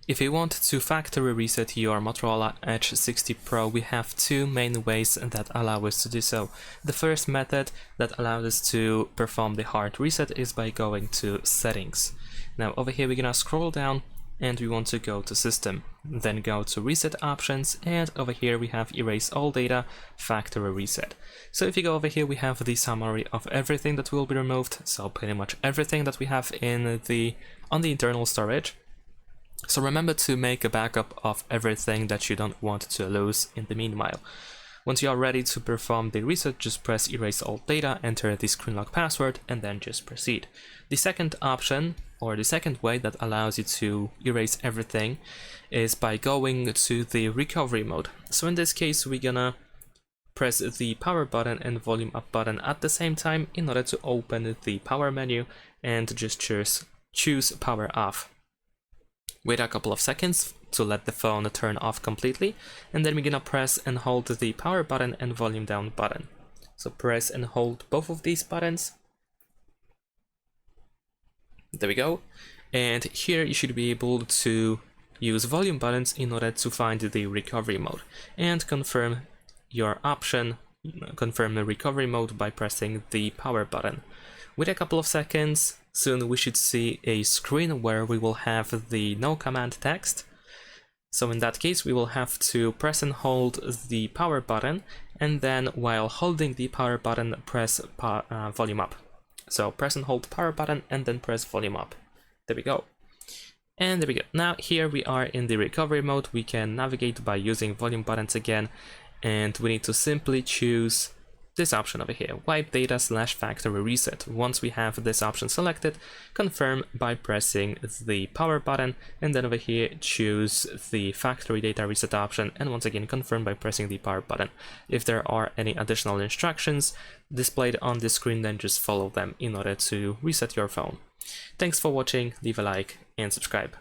If you want to factory reset your Motorola Edge 60 Pro, we have two main ways that allow us to do so. The first method that allows us to perform the hard reset is by going to Settings. Now over here we're gonna scroll down and we want to go to System, then go to Reset Options, and over here we have Erase All Data, Factory Reset. So if you go over here, we have the summary of everything that will be removed, so pretty much everything that we have on the internal storage. So remember to make a backup of everything that you don't want to lose in the meanwhile. Once you are ready to perform the reset, just press Erase All Data, enter the screen lock password, and then just proceed. The second option, or the second way that allows you to erase everything, is by going to the recovery mode. So in this case, we're gonna press the power button and volume up button at the same time in order to open the power menu and just choose power off. Wait a couple of seconds to let the phone turn off completely, and then we're gonna press and hold the power button and volume down button. So press and hold both of these buttons. There we go. And here you should be able to use volume buttons in order to find the recovery mode and confirm your option, confirm the recovery mode by pressing the power button. Wait a couple of seconds. Soon we should see a screen where we will have the no command text. So in that case, we will have to press and hold the power button, and then while holding the power button, press volume up. So press and hold power button and then press volume up. There we go. And there we go. Now here we are in the recovery mode. We can navigate by using volume buttons again, and we need to simply choose this option over here, wipe data / factory reset. Once we have this option selected, confirm by pressing the power button, and then over here choose the factory data reset option, and once again confirm by pressing the power button. If there are any additional instructions displayed on the screen, then just follow them in order to reset your phone. Thanks for watching, leave a like and subscribe.